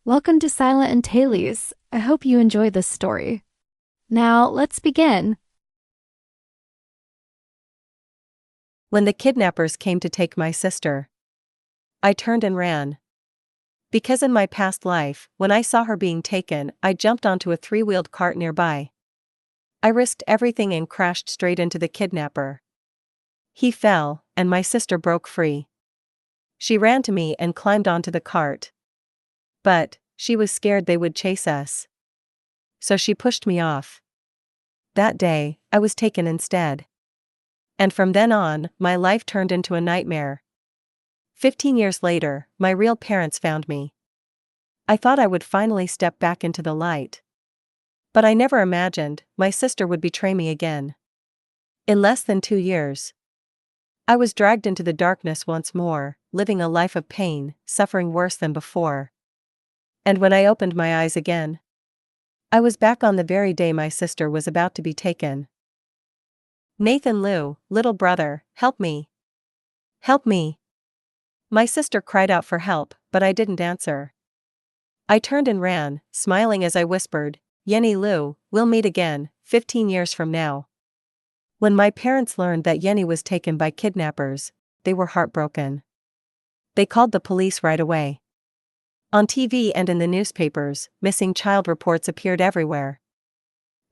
Welcome to Silent and Taylees. I hope you enjoy this story. Now, let's begin. When the kidnappers came to take my sister, I turned and ran. Because in my past life, when I saw her being taken, I jumped onto a three-wheeled cart nearby. I risked everything and crashed straight into the kidnapper. He fell, and my sister broke free. She ran to me and climbed onto the cart. But she was scared they would chase us. So she pushed me off. That day, I was taken instead. And from then on, my life turned into a nightmare. 15 years later, my real parents found me. I thought I would finally step back into the light. But I never imagined my sister would betray me again. In less than 2 years, I was dragged into the darkness once more, living a life of pain, suffering worse than before. And when I opened my eyes again, I was back on the very day my sister was about to be taken. Nathan Liu, little brother, help me. Help me. My sister cried out for help, but I didn't answer. I turned and ran, smiling as I whispered, Yenny Liu, we'll meet again, 15 years from now. When my parents learned that Yenny was taken by kidnappers, they were heartbroken. They called the police right away. On TV and in the newspapers, missing child reports appeared everywhere.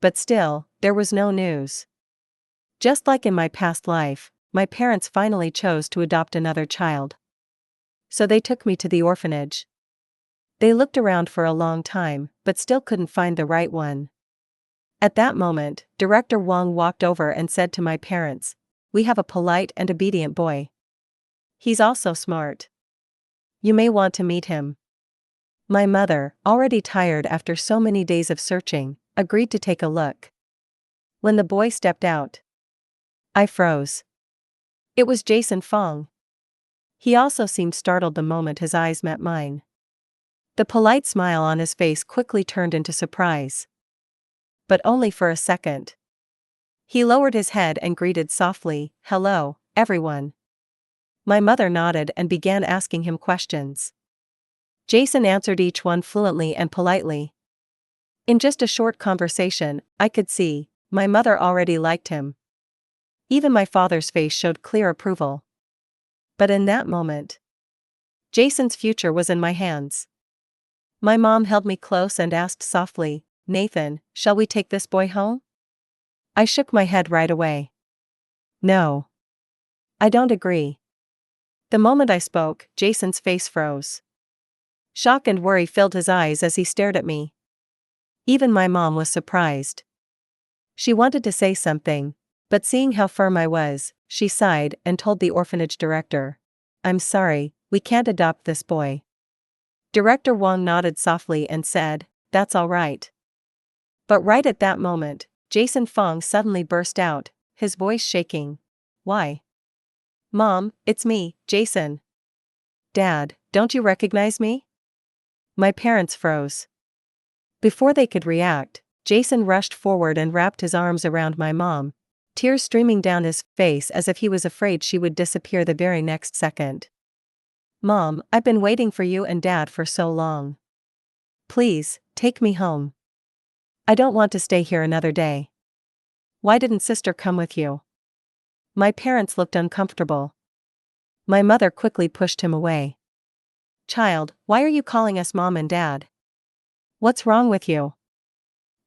But still, there was no news. Just like in my past life, my parents finally chose to adopt another child. So they took me to the orphanage. They looked around for a long time, but still couldn't find the right one. At that moment, Director Wong walked over and said to my parents, "We have a polite and obedient boy. He's also smart. You may want to meet him." My mother, already tired after so many days of searching, agreed to take a look. When the boy stepped out, I froze. It was Jason Fong. He also seemed startled the moment his eyes met mine. The polite smile on his face quickly turned into surprise. But only for a second. He lowered his head and greeted softly, "Hello, everyone." My mother nodded and began asking him questions. Jason answered each one fluently and politely. In just a short conversation, I could see, my mother already liked him. Even my father's face showed clear approval. But in that moment, Jason's future was in my hands. My mom held me close and asked softly, "Nathan, shall we take this boy home?" I shook my head right away. "No. I don't agree." The moment I spoke, Jason's face froze. Shock and worry filled his eyes as he stared at me. Even my mom was surprised. She wanted to say something, but seeing how firm I was, she sighed and told the orphanage director, "I'm sorry, we can't adopt this boy." Director Wong nodded softly and said, "That's all right." But right at that moment, Jason Fong suddenly burst out, his voice shaking. "Why? Mom, it's me, Jason." "Dad, don't you recognize me?" My parents froze. Before they could react, Jason rushed forward and wrapped his arms around my mom, tears streaming down his face as if he was afraid she would disappear the very next second. "Mom, I've been waiting for you and Dad for so long. Please, take me home. I don't want to stay here another day." "Why didn't sister come with you?" My parents looked uncomfortable. My mother quickly pushed him away. "Child, why are you calling us Mom and Dad? What's wrong with you?"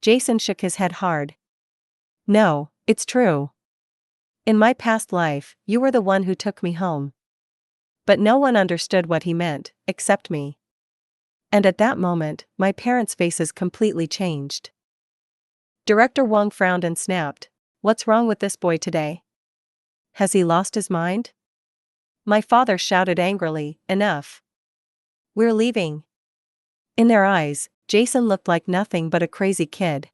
Jason shook his head hard. "No, it's true. In my past life, you were the one who took me home." But no one understood what he meant, except me. And at that moment, my parents' faces completely changed. Director Wong frowned and snapped, "What's wrong with this boy today? Has he lost his mind?" My father shouted angrily, "Enough. We're leaving." In their eyes, Jason looked like nothing but a crazy kid.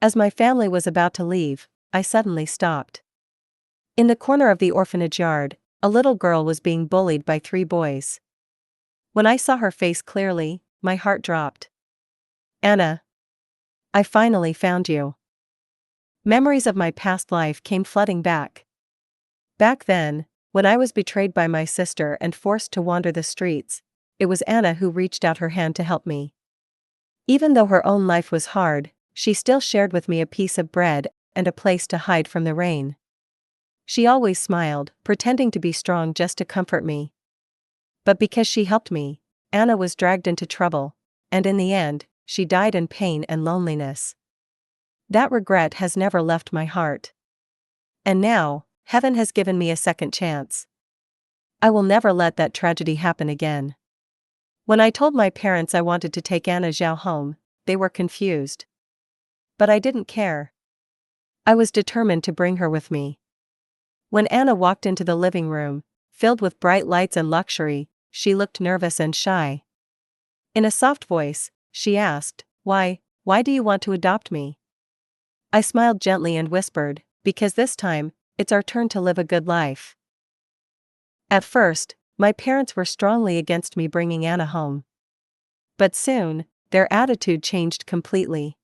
As my family was about to leave, I suddenly stopped. In the corner of the orphanage yard, a little girl was being bullied by 3 boys. When I saw her face clearly, my heart dropped. "Anna. I finally found you." Memories of my past life came flooding back. Back then, when I was betrayed by my sister and forced to wander the streets, it was Anna who reached out her hand to help me. Even though her own life was hard, she still shared with me a piece of bread and a place to hide from the rain. She always smiled, pretending to be strong just to comfort me. But because she helped me, Anna was dragged into trouble, and in the end, she died in pain and loneliness. That regret has never left my heart. And now, heaven has given me a second chance. I will never let that tragedy happen again. When I told my parents I wanted to take Anna Zhao home, they were confused. But I didn't care. I was determined to bring her with me. When Anna walked into the living room, filled with bright lights and luxury, she looked nervous and shy. In a soft voice, she asked, Why do you want to adopt me?" I smiled gently and whispered, "Because this time, it's our turn to live a good life." At first, my parents were strongly against me bringing Anna home. But soon, their attitude changed completely.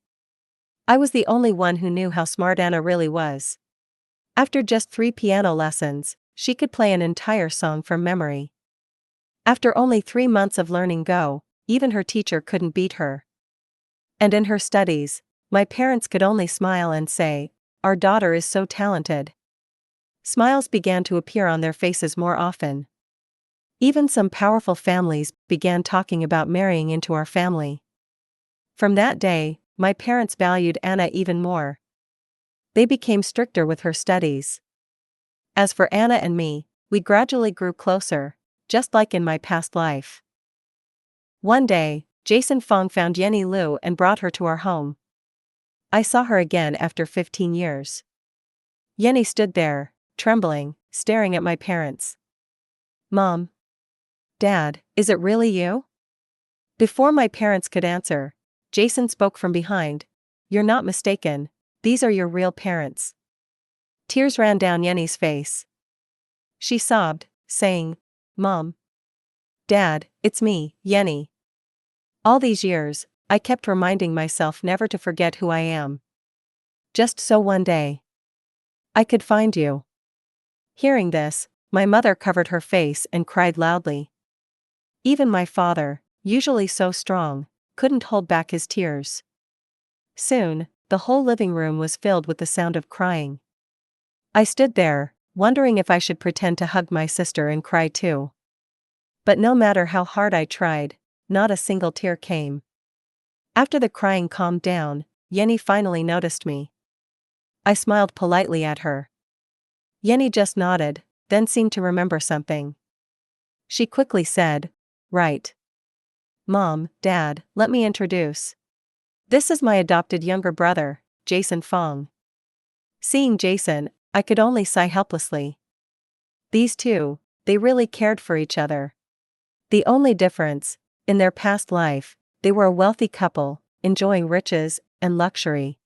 I was the only one who knew how smart Anna really was. After just 3 piano lessons, she could play an entire song from memory. After only 3 months of learning Go, even her teacher couldn't beat her. And in her studies, my parents could only smile and say, "Our daughter is so talented." Smiles began to appear on their faces more often. Even some powerful families began talking about marrying into our family. From that day, my parents valued Anna even more. They became stricter with her studies. As for Anna and me, we gradually grew closer, just like in my past life. One day, Jason Fong found Yenny Liu and brought her to our home. I saw her again after 15 years. Yenny stood there, trembling, staring at my parents. "Mom? Dad, is it really you?" Before my parents could answer, Jason spoke from behind. "You're not mistaken, these are your real parents." Tears ran down Yenny's face. She sobbed, saying, "Mom. Dad, it's me, Yenny. All these years, I kept reminding myself never to forget who I am. Just so one day I could find you." Hearing this, my mother covered her face and cried loudly. Even my father, usually so strong, couldn't hold back his tears. Soon, the whole living room was filled with the sound of crying. I stood there, wondering if I should pretend to hug my sister and cry too. But no matter how hard I tried, not a single tear came. After the crying calmed down, Yenny finally noticed me. I smiled politely at her. Yenny just nodded, then seemed to remember something. She quickly said, "Right. Mom, Dad, let me introduce. This is my adopted younger brother, Jason Fong." Seeing Jason, I could only sigh helplessly. These two, they really cared for each other. The only difference, in their past life, they were a wealthy couple, enjoying riches and luxury.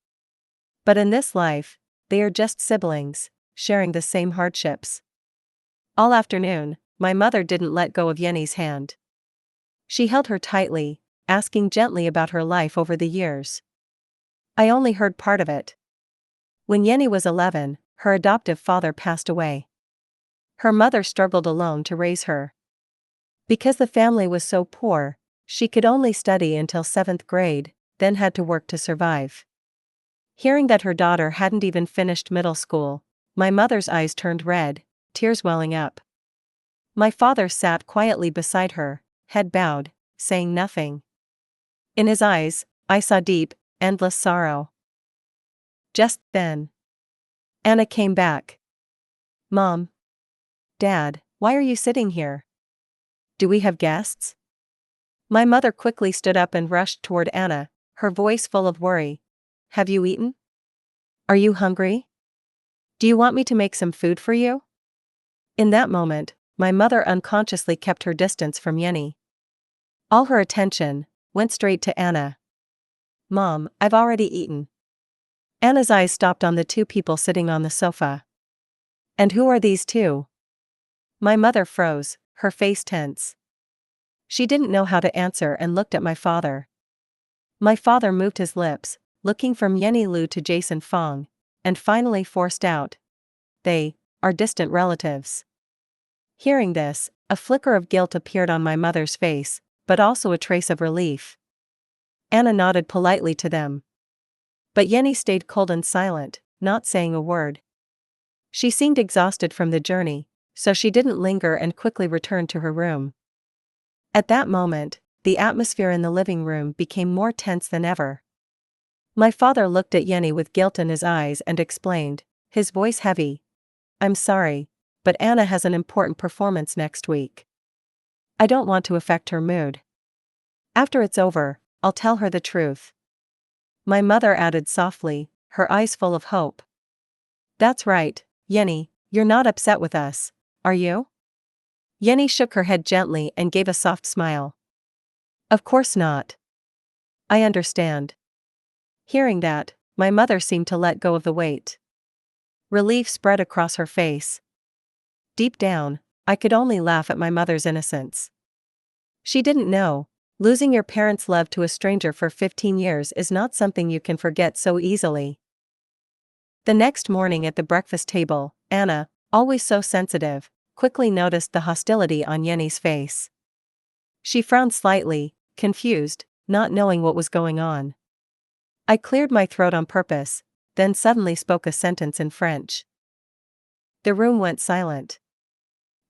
But in this life, they are just siblings, sharing the same hardships. All afternoon, my mother didn't let go of Yenny's hand. She held her tightly, asking gently about her life over the years. I only heard part of it. When Yenny was 11, her adoptive father passed away. Her mother struggled alone to raise her. Because the family was so poor, she could only study until 7th grade, then had to work to survive. Hearing that her daughter hadn't even finished middle school, my mother's eyes turned red, tears welling up. My father sat quietly beside her, head bowed, saying nothing. In his eyes, I saw deep, endless sorrow. Just then, Anna came back. "Mom. Dad, why are you sitting here? Do we have guests?" My mother quickly stood up and rushed toward Anna, her voice full of worry. "Have you eaten? Are you hungry? Do you want me to make some food for you?" In that moment, my mother unconsciously kept her distance from Yenny. All her attention went straight to Anna. "Mom, I've already eaten." Anna's eyes stopped on the 2 people sitting on the sofa. "And who are these 2? My mother froze, her face tense. She didn't know how to answer and looked at my father. My father moved his lips, looking from Yenny Liu to Jason Fong, and finally forced out, "They are distant relatives." Hearing this, A flicker of guilt appeared on my mother's face, but also a trace of relief. Anna nodded politely to them. But Jenny stayed cold and silent, not saying a word. She seemed exhausted from the journey, so she didn't linger and quickly returned to her room. At that moment, the atmosphere in the living room became more tense than ever. My father looked at Jenny with guilt in his eyes and explained, his voice heavy. I'm sorry, but Anna has an important performance next week. I don't want to affect her mood. After it's over, I'll tell her the truth. My mother added softly, her eyes full of hope. That's right, Jenny, you're not upset with us, are you? Jenny shook her head gently and gave a soft smile. Of course not. I understand. Hearing that, my mother seemed to let go of the weight. Relief spread across her face. Deep down, I could only laugh at my mother's innocence. She didn't know, losing your parents' love to a stranger for 15 years is not something you can forget so easily. The next morning at the breakfast table, Anna, always so sensitive, quickly noticed the hostility on Jenny's face. She frowned slightly, confused, not knowing what was going on. I cleared my throat on purpose, then suddenly spoke a sentence in French. The room went silent.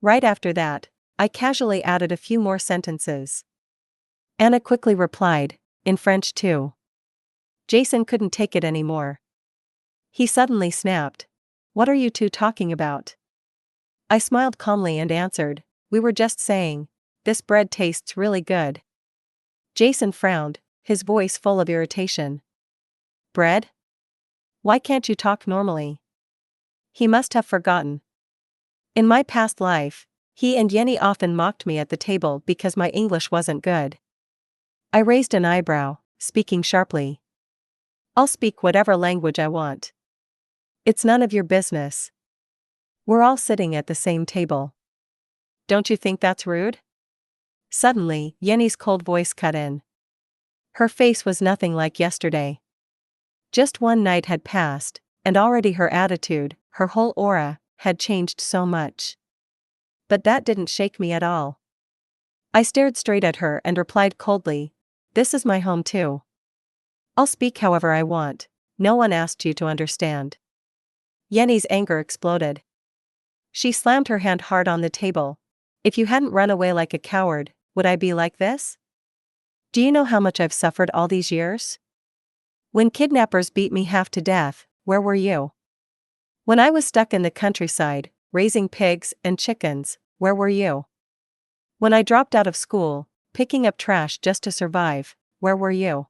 Right after that, I casually added a few more sentences. Anna quickly replied, in French too. Jason couldn't take it anymore. He suddenly snapped. What are you two talking about? I smiled calmly and answered, we were just saying, this bread tastes really good. Jason frowned, his voice full of irritation. Bread? Why can't you talk normally? He must have forgotten. In my past life, he and Jenny often mocked me at the table because my English wasn't good. I raised an eyebrow, speaking sharply. I'll speak whatever language I want. It's none of your business. We're all sitting at the same table. Don't you think that's rude? Suddenly, Jenny's cold voice cut in. Her face was nothing like yesterday. Just one night had passed, and already her attitude, her whole aura, had changed so much. But that didn't shake me at all. I stared straight at her and replied coldly, this is my home too. I'll speak however I want, no one asked you to understand. Jenny's anger exploded. She slammed her hand hard on the table. If you hadn't run away like a coward, would I be like this? Do you know how much I've suffered all these years? When kidnappers beat me half to death, where were you? When I was stuck in the countryside, raising pigs and chickens, where were you? When I dropped out of school, picking up trash just to survive, where were you?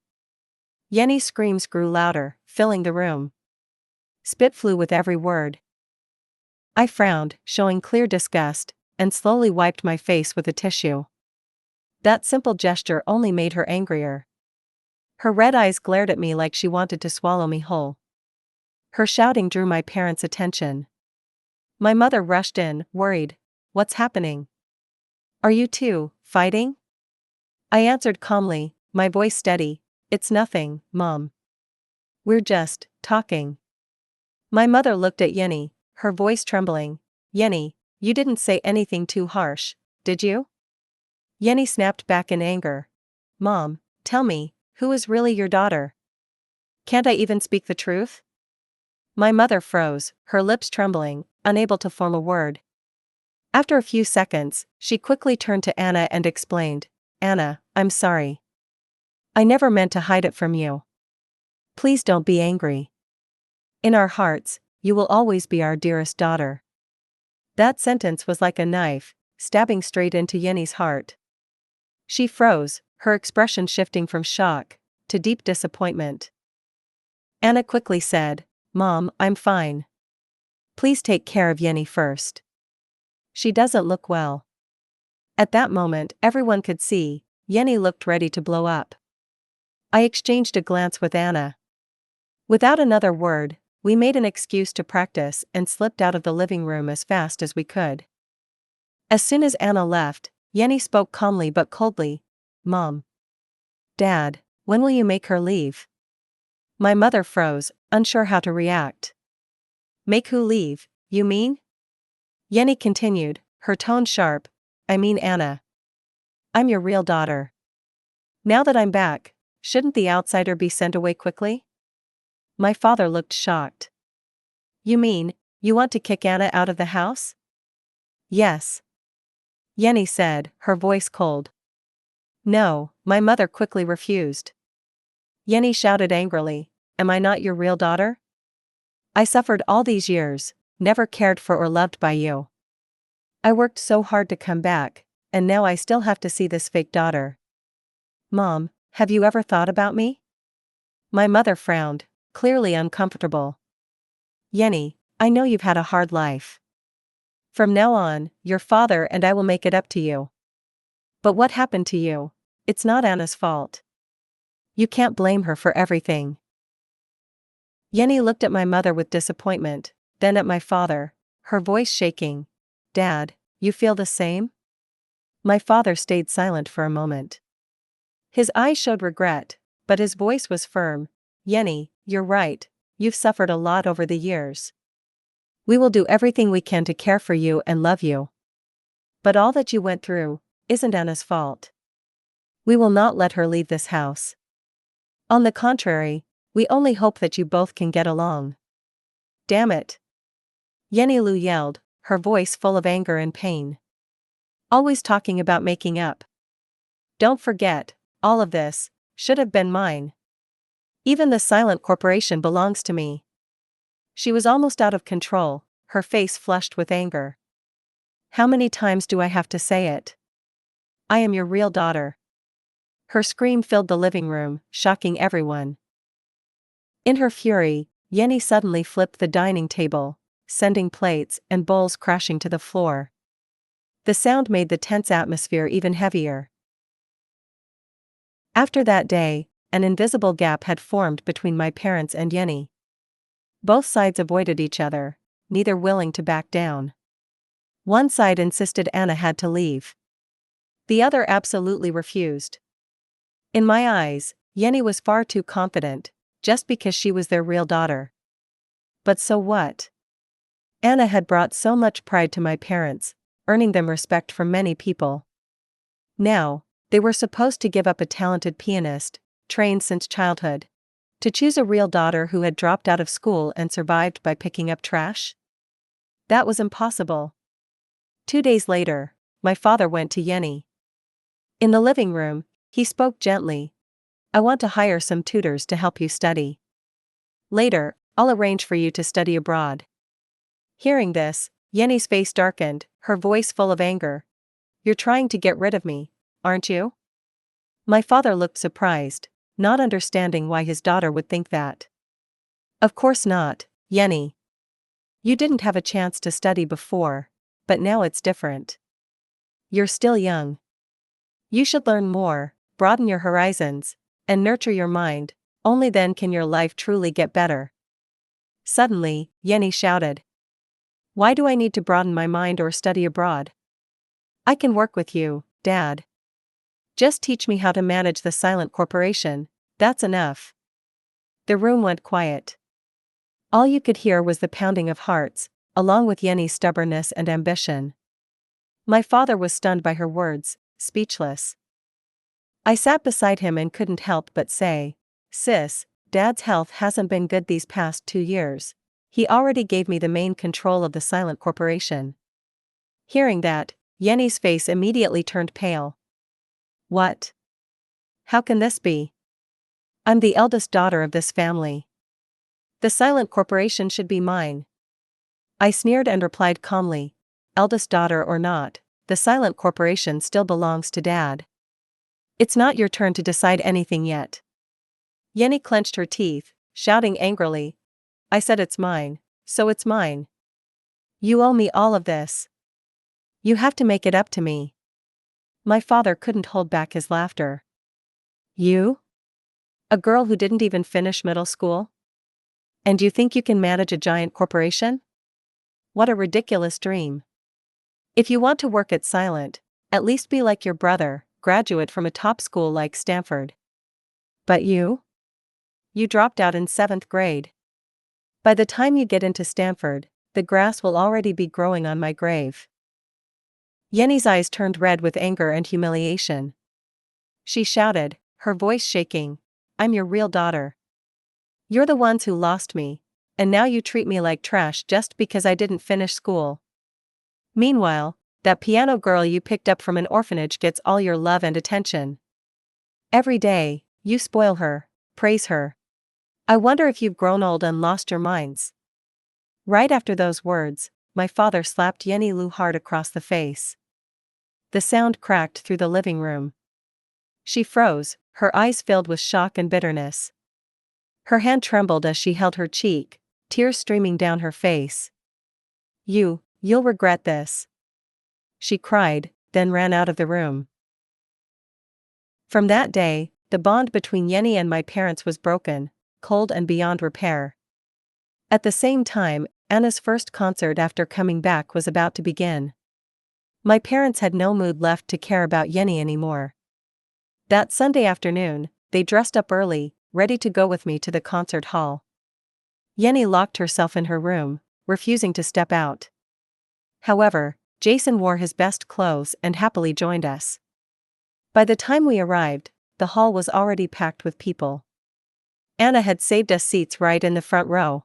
Jenny's screams grew louder, filling the room. Spit flew with every word. I frowned, showing clear disgust, and slowly wiped my face with a tissue. That simple gesture only made her angrier. Her red eyes glared at me like she wanted to swallow me whole. Her shouting drew my parents' attention. My mother rushed in, worried. What's happening? Are you two fighting? I answered calmly, my voice steady. It's nothing, Mom. We're just talking. My mother looked at Jenny, her voice trembling. Jenny, you didn't say anything too harsh, did you? Jenny snapped back in anger. Mom, tell me, who is really your daughter? Can't I even speak the truth? My mother froze, her lips trembling, unable to form a word. After a few seconds, she quickly turned to Anna and explained, Anna, I'm sorry. I never meant to hide it from you. Please don't be angry. In our hearts, you will always be our dearest daughter. That sentence was like a knife, stabbing straight into Jenny's heart. She froze, her expression shifting from shock to deep disappointment. Anna quickly said, Mom, I'm fine. Please take care of Jenny first. She doesn't look well. At that moment, everyone could see, Jenny looked ready to blow up. I exchanged a glance with Anna. Without another word, we made an excuse to practice and slipped out of the living room as fast as we could. As soon as Anna left, Jenny spoke calmly but coldly. Mom. Dad, when will you make her leave? My mother froze, unsure how to react. Make who leave, you mean? Jenny continued, her tone sharp. I mean Anna. I'm your real daughter. Now that I'm back, shouldn't the outsider be sent away quickly? My father looked shocked. You mean, you want to kick Anna out of the house? Yes. Yenny said, her voice cold. No, my mother quickly refused. Yenny shouted angrily, am I not your real daughter? I suffered all these years, never cared for or loved by you. I worked so hard to come back, and now I still have to see this fake daughter. Mom, have you ever thought about me? My mother frowned, clearly uncomfortable. Yenny, I know you've had a hard life. From now on, your father and I will make it up to you. But what happened to you? It's not Anna's fault. You can't blame her for everything. Yenny looked at my mother with disappointment, then at my father, her voice shaking. Dad, you feel the same? My father stayed silent for a moment. His eyes showed regret, but his voice was firm. Yenny, you're right, you've suffered a lot over the years. We will do everything we can to care for you and love you. But all that you went through isn't Anna's fault. We will not let her leave this house. On the contrary, we only hope that you both can get along. Damn it! Yenny Lu yelled, her voice full of anger and pain. Always talking about making up. Don't forget, all of this should have been mine. Even the silent corporation belongs to me. She was almost out of control, her face flushed with anger. How many times do I have to say it? I am your real daughter. Her scream filled the living room, shocking everyone. In her fury, Yenny suddenly flipped the dining table, sending plates and bowls crashing to the floor. The sound made the tense atmosphere even heavier. After that day, an invisible gap had formed between my parents and Yenny. Both sides avoided each other, neither willing to back down. One side insisted Anna had to leave. The other absolutely refused. In my eyes, Yenny was far too confident, just because she was their real daughter. But so what? Anna had brought so much pride to my parents, earning them respect from many people. Now, they were supposed to give up a talented pianist, trained since childhood, to choose a real daughter who had dropped out of school and survived by picking up trash? That was impossible. 2 days later, my father went to Yenny. In the living room, he spoke gently. I want to hire some tutors to help you study. Later, I'll arrange for you to study abroad. Hearing this, Yenny's face darkened, her voice full of anger. You're trying to get rid of me, aren't you? My father looked surprised, not understanding why his daughter would think that. Of course not, Yenny. You didn't have a chance to study before, but now it's different. You're still young. You should learn more, broaden your horizons, and nurture your mind, only then can your life truly get better. Suddenly, Yenny shouted. Why do I need to broaden my mind or study abroad? I can work with you, Dad. Just teach me how to manage the silent corporation, that's enough. The room went quiet. All you could hear was the pounding of hearts, along with Yenny's stubbornness and ambition. My father was stunned by her words, speechless. I sat beside him and couldn't help but say, Sis, Dad's health hasn't been good these past 2 years. He already gave me the main control of the silent corporation. Hearing that, Yenny's face immediately turned pale. What? How can this be? I'm the eldest daughter of this family. The silent corporation should be mine. I sneered and replied calmly, eldest daughter or not, the silent corporation still belongs to Dad. It's not your turn to decide anything yet. Yenny clenched her teeth, shouting angrily. I said it's mine, so it's mine. You owe me all of this. You have to make it up to me. My father couldn't hold back his laughter. You? A girl who didn't even finish middle school? And you think you can manage a giant corporation? What a ridiculous dream. If you want to work at Silent, at least be like your brother, graduate from a top school like Stanford. But you? You dropped out in 7th grade. By the time you get into Stanford, the grass will already be growing on my grave. Yenny's eyes turned red with anger and humiliation. She shouted, her voice shaking, "I'm your real daughter. You're the ones who lost me, and now you treat me like trash just because I didn't finish school. Meanwhile, that piano girl you picked up from an orphanage gets all your love and attention. Every day, you spoil her, praise her. I wonder if you've grown old and lost your minds." Right after those words, my father slapped Yenny Lu hard across the face. The sound cracked through the living room. She froze, her eyes filled with shock and bitterness. Her hand trembled as she held her cheek, tears streaming down her face. You'll regret this," she cried, then ran out of the room. From that day, the bond between Yenny and my parents was broken, cold and beyond repair. At the same time, Anna's first concert after coming back was about to begin. My parents had no mood left to care about Yenny anymore. That Sunday afternoon, they dressed up early, ready to go with me to the concert hall. Yenny locked herself in her room, refusing to step out. However, Jason wore his best clothes and happily joined us. By the time we arrived, the hall was already packed with people. Anna had saved us seats right in the front row.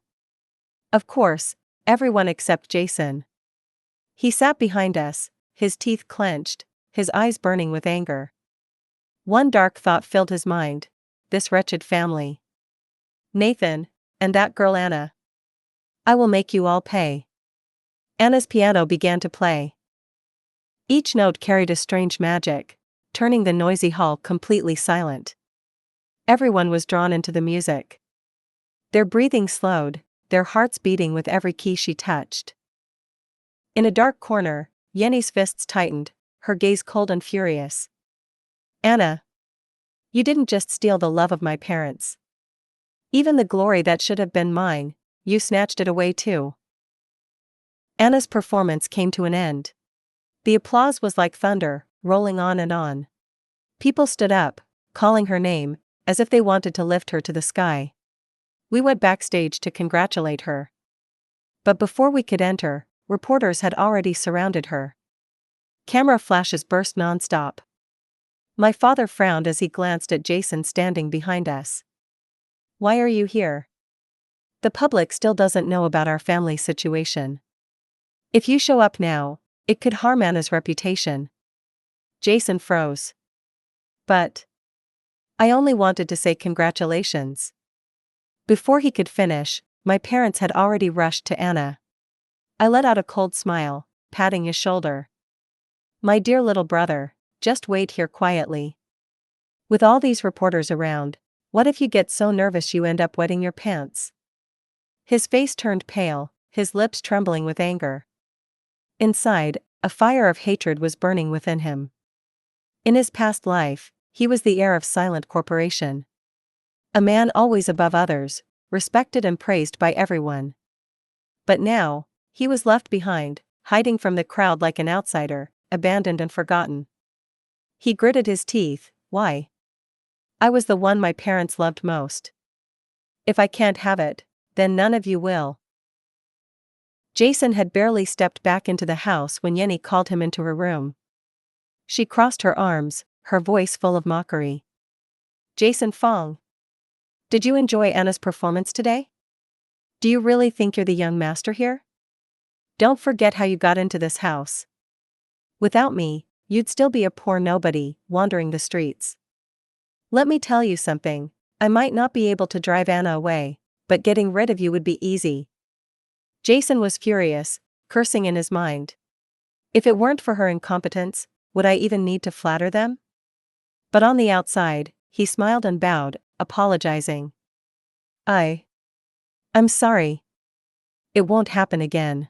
Of course, everyone except Jason. He sat behind us, his teeth clenched, his eyes burning with anger. One dark thought filled his mind: this wretched family. Nathan, and that girl Anna. I will make you all pay. Anna's piano began to play. Each note carried a strange magic, turning the noisy hall completely silent. Everyone was drawn into the music. Their breathing slowed, their hearts beating with every key she touched. In a dark corner, Yenny's fists tightened, her gaze cold and furious. "Anna, you didn't just steal the love of my parents. Even the glory that should have been mine, you snatched it away too." Anna's performance came to an end. The applause was like thunder, rolling on and on. People stood up, calling her name, as if they wanted to lift her to the sky. We went backstage to congratulate her. But before we could enter, reporters had already surrounded her. Camera flashes burst nonstop. My father frowned as he glanced at Jason standing behind us. "Why are you here? The public still doesn't know about our family situation. If you show up now, it could harm Anna's reputation." Jason froze. "But I only wanted to say congratulations." Before he could finish, my parents had already rushed to Anna. I let out a cold smile, patting his shoulder. "My dear little brother, just wait here quietly. With all these reporters around, what if you get so nervous you end up wetting your pants?" His face turned pale, his lips trembling with anger. Inside, a fire of hatred was burning within him. In his past life, he was the heir of silent corporation. A man always above others, respected and praised by everyone. But now, he was left behind, hiding from the crowd like an outsider, abandoned and forgotten. He gritted his teeth. "Why? I was the one my parents loved most. If I can't have it, then none of you will." Jason had barely stepped back into the house when Yenny called him into her room. She crossed her arms, her voice full of mockery. "Jason Fong, did you enjoy Anna's performance today? Do you really think you're the young master here? Don't forget how you got into this house. Without me, you'd still be a poor nobody, wandering the streets. Let me tell you something, I might not be able to drive Anna away, but getting rid of you would be easy." Jason was furious, cursing in his mind. If it weren't for her incompetence, would I even need to flatter them? But on the outside, he smiled and bowed, apologizing. I'm sorry. It won't happen again."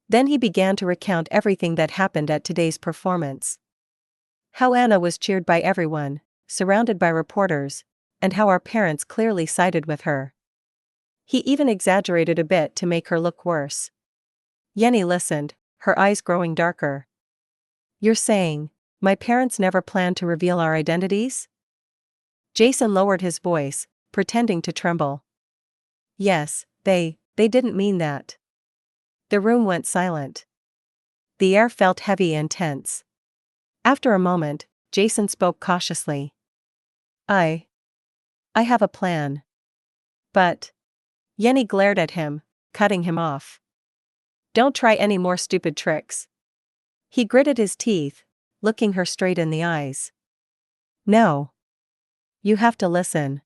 Then he began to recount everything that happened at today's performance. How Anna was cheered by everyone, surrounded by reporters, and how our parents clearly sided with her. He even exaggerated a bit to make her look worse. Yenny listened, her eyes growing darker. "You're saying, my parents never planned to reveal our identities?" Jason lowered his voice, pretending to tremble. "Yes, they didn't mean that." The room went silent. The air felt heavy and tense. After a moment, Jason spoke cautiously. I have a plan. But. Yenny glared at him, cutting him off. Don't try any more stupid tricks. He gritted his teeth, looking her straight in the eyes. No. You have to listen.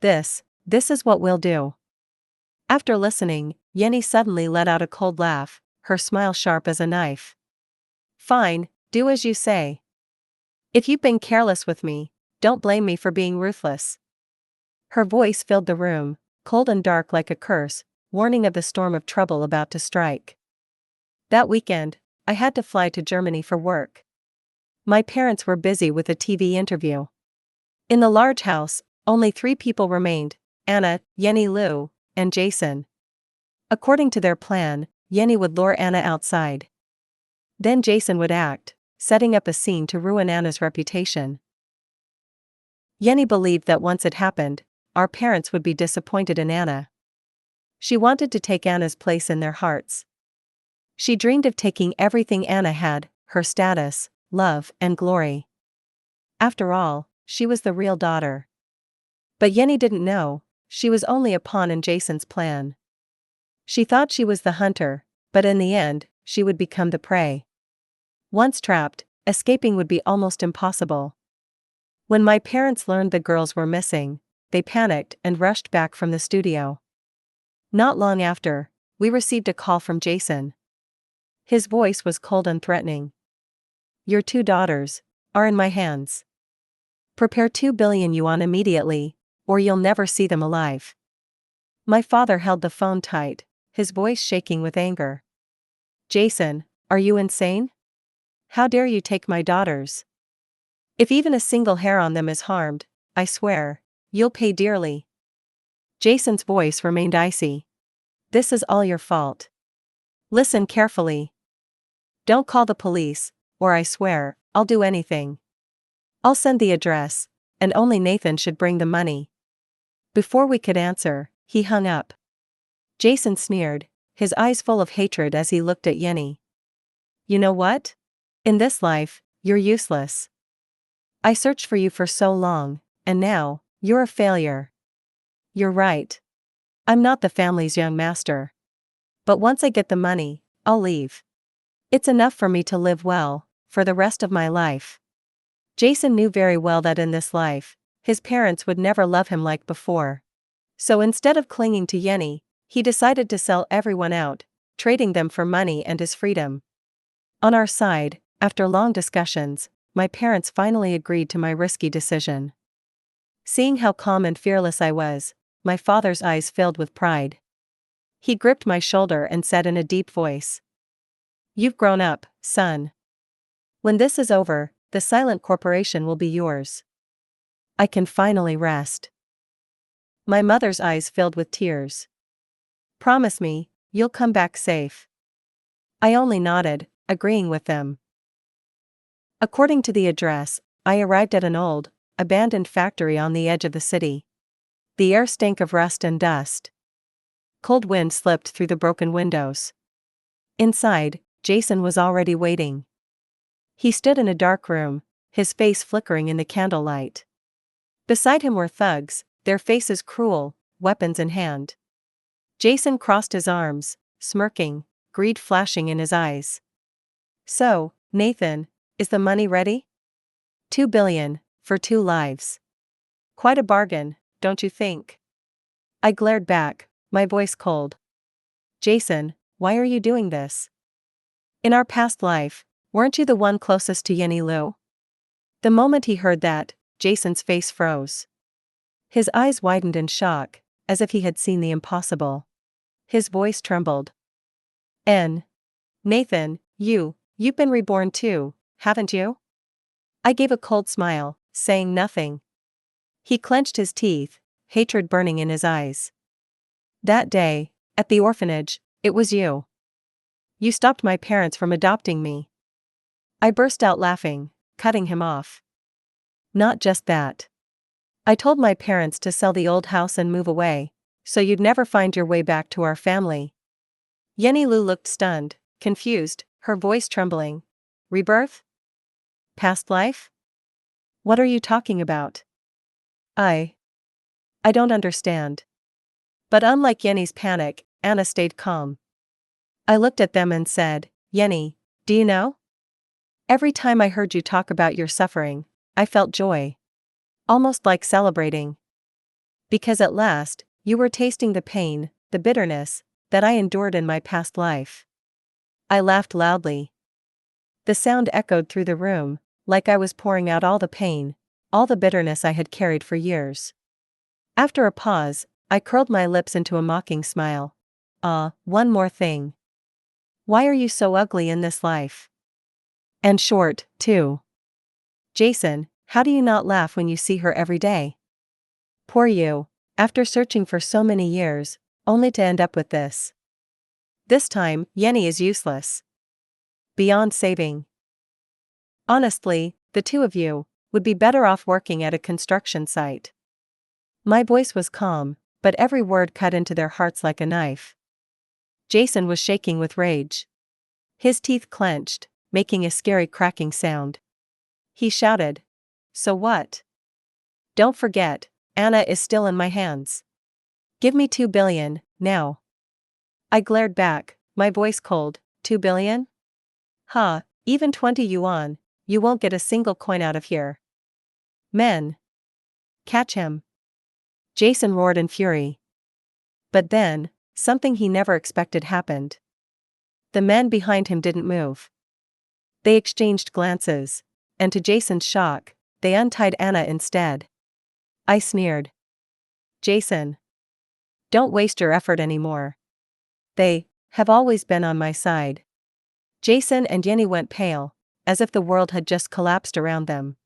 This is what we'll do. After listening, Yenny suddenly let out a cold laugh, her smile sharp as a knife. Fine, do as you say. If you've been careless with me, don't blame me for being ruthless. Her voice filled the room, cold and dark like a curse, warning of the storm of trouble about to strike. That weekend, I had to fly to Germany for work. My parents were busy with a TV interview. In the large house, only 3 people remained: Anna, Yenny Lou, and Jason. According to their plan, Yenny would lure Anna outside. Then Jason would act, setting up a scene to ruin Anna's reputation. Yenny believed that once it happened, our parents would be disappointed in Anna. She wanted to take Anna's place in their hearts. She dreamed of taking everything Anna had, her status, love, and glory. After all, she was the real daughter. But Yenny didn't know, she was only a pawn in Jason's plan. She thought she was the hunter, but in the end, she would become the prey. Once trapped, escaping would be almost impossible. When my parents learned the girls were missing, they panicked and rushed back from the studio. Not long after, we received a call from Jason. His voice was cold and threatening. Your 2 daughters are in my hands. Prepare 2 billion yuan immediately, or you'll never see them alive. My father held the phone tight, his voice shaking with anger. Jason, are you insane? How dare you take my daughters? If even a single hair on them is harmed, I swear, you'll pay dearly. Jason's voice remained icy. This is all your fault. Listen carefully. Don't call the police, or I swear, I'll do anything. I'll send the address, and only Nathan should bring the money. Before we could answer, he hung up. Jason sneered, his eyes full of hatred as he looked at Yenny. You know what? In this life, you're useless. I searched for you for so long, and now, you're a failure. You're right. I'm not the family's young master. But once I get the money, I'll leave. It's enough for me to live well, for the rest of my life. Jason knew very well that in this life, his parents would never love him like before. So instead of clinging to Yenny, he decided to sell everyone out, trading them for money and his freedom. On our side, after long discussions, my parents finally agreed to my risky decision. Seeing how calm and fearless I was, my father's eyes filled with pride. He gripped my shoulder and said in a deep voice, You've grown up, son. When this is over, the silent corporation will be yours. I can finally rest. My mother's eyes filled with tears. Promise me, you'll come back safe. I only nodded, agreeing with them. According to the address, I arrived at an old, abandoned factory on the edge of the city. The air stank of rust and dust. Cold wind slipped through the broken windows. Inside, Jason was already waiting. He stood in a dark room, his face flickering in the candlelight. Beside him were thugs, their faces cruel, weapons in hand. Jason crossed his arms, smirking, greed flashing in his eyes. So, Nathan, is the money ready? 2 billion, for 2 lives. Quite a bargain, don't you think? I glared back, my voice cold. Jason, why are you doing this? In our past life, weren't you the one closest to Yenny Lou? The moment he heard that, Jason's face froze. His eyes widened in shock, as if he had seen the impossible. His voice trembled. Nathan, you've been reborn too, haven't you? I gave a cold smile, saying nothing. He clenched his teeth, hatred burning in his eyes. That day, at the orphanage, it was you. You stopped my parents from adopting me. I burst out laughing, cutting him off. Not just that. I told my parents to sell the old house and move away, so you'd never find your way back to our family. Yenny Lou looked stunned, confused, her voice trembling. Rebirth? Past life? What are you talking about? I don't understand. But unlike Yenny's panic, Anna stayed calm. I looked at them and said, Yenny, do you know? Every time I heard you talk about your suffering, I felt joy. Almost like celebrating. Because at last, you were tasting the pain, the bitterness, that I endured in my past life. I laughed loudly. The sound echoed through the room, like I was pouring out all the pain, all the bitterness I had carried for years. After a pause, I curled my lips into a mocking smile. One more thing. Why are you so ugly in this life? And short, too. Jason, how do you not laugh when you see her every day? Poor you, after searching for so many years, only to end up with this. This time, Yenny is useless. Beyond saving. Honestly, the two of you would be better off working at a construction site. My voice was calm, but every word cut into their hearts like a knife. Jason was shaking with rage. His teeth clenched, making a scary cracking sound. He shouted, So what? Don't forget, Anna is still in my hands. Give me 2 billion, now. I glared back, my voice cold. 2 billion? Ha, even 20 yuan, you won't get a single coin out of here. Men! Catch him! Jason roared in fury. But then, something he never expected happened. The men behind him didn't move. They exchanged glances, and to Jason's shock, they untied Anna instead. I sneered. Jason. Don't waste your effort anymore. They have always been on my side. Jason and Yenny went pale, as if the world had just collapsed around them.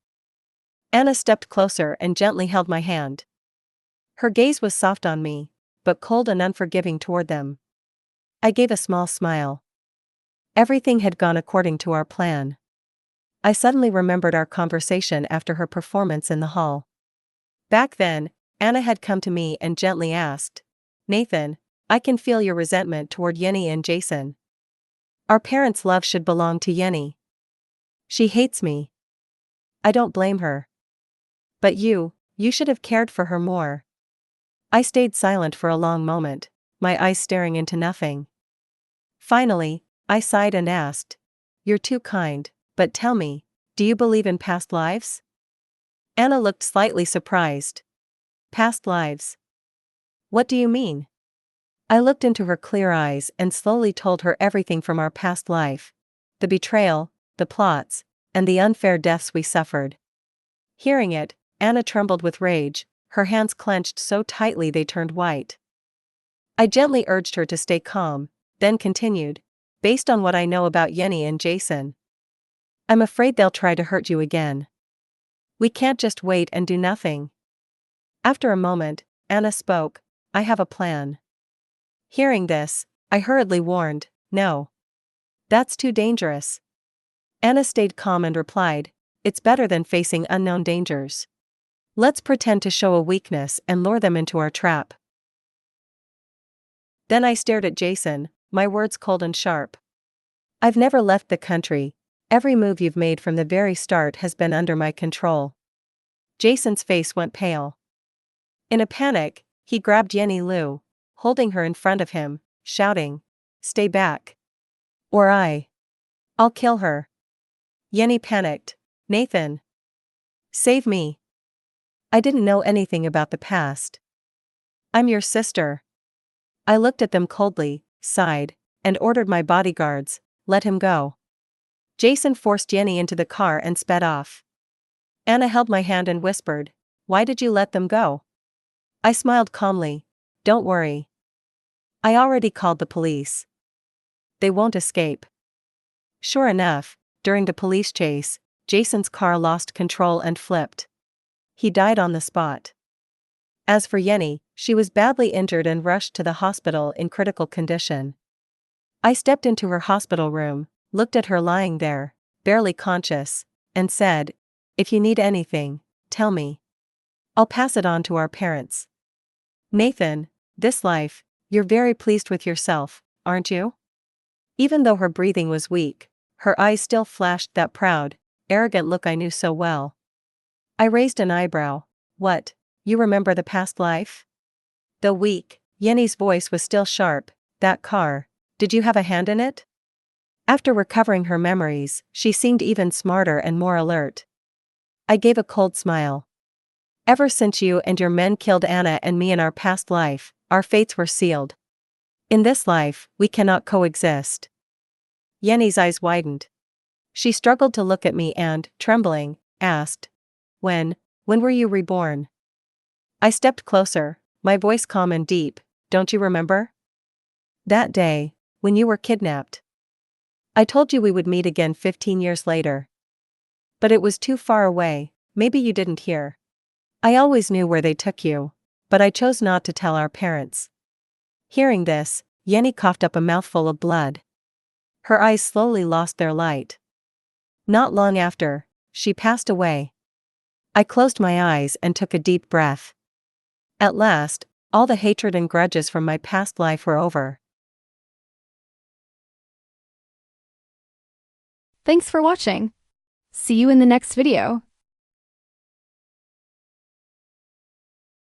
Anna stepped closer and gently held my hand. Her gaze was soft on me, but cold and unforgiving toward them. I gave a small smile. Everything had gone according to our plan. I suddenly remembered our conversation after her performance in the hall. Back then, Anna had come to me and gently asked, Nathan, I can feel your resentment toward Yenny and Jason. Our parents' love should belong to Yenny. She hates me. I don't blame her. But you should have cared for her more. I stayed silent for a long moment, my eyes staring into nothing. Finally, I sighed and asked, You're too kind, but tell me, do you believe in past lives? Anna looked slightly surprised. Past lives? What do you mean? I looked into her clear eyes and slowly told her everything from our past life. The betrayal, the plots, and the unfair deaths we suffered. Hearing it, Anna trembled with rage, her hands clenched so tightly they turned white. I gently urged her to stay calm, then continued, based on what I know about Yenny and Jason. I'm afraid they'll try to hurt you again. We can't just wait and do nothing. After a moment, Anna spoke, I have a plan. Hearing this, I hurriedly warned, No. That's too dangerous. Anna stayed calm and replied, It's better than facing unknown dangers. Let's pretend to show a weakness and lure them into our trap. Then I stared at Jason, my words cold and sharp. I've never left the country. Every move you've made from the very start has been under my control. Jason's face went pale. In a panic, he grabbed Yenny Lu, holding her in front of him, shouting, Stay back. Or I'll kill her. Yenny panicked, Nathan. Save me. I didn't know anything about the past. I'm your sister. I looked at them coldly, sighed, and ordered my bodyguards, let him go. Jason forced Yenny into the car and sped off. Anna held my hand and whispered, Why did you let them go? I smiled calmly, Don't worry. I already called the police. They won't escape. Sure enough, during the police chase, Jason's car lost control and flipped. He died on the spot. As for Yenny, she was badly injured and rushed to the hospital in critical condition. I stepped into her hospital room, looked at her lying there, barely conscious, and said, If you need anything, tell me. I'll pass it on to our parents. Nathan, this life, you're very pleased with yourself, aren't you? Even though her breathing was weak, Her eyes still flashed that proud, arrogant look I knew so well. I raised an eyebrow. What, you remember the past life? Though weak, Yenny's voice was still sharp. That car, did you have a hand in it? After recovering her memories, she seemed even smarter and more alert. I gave a cold smile. Ever since you and your men killed Anna and me in our past life, our fates were sealed. In this life, we cannot coexist. Yenny's eyes widened. She struggled to look at me and, trembling, asked, When were you reborn? I stepped closer, my voice calm and deep. Don't you remember? That day, when you were kidnapped. I told you we would meet again 15 years later. But it was too far away, maybe you didn't hear. I always knew where they took you, but I chose not to tell our parents. Hearing this, Yenny coughed up a mouthful of blood. Her eyes slowly lost their light. Not long after, she passed away. I closed my eyes and took a deep breath. At last, all the hatred and grudges from my past life were over. Thanks for watching. See you in the next video.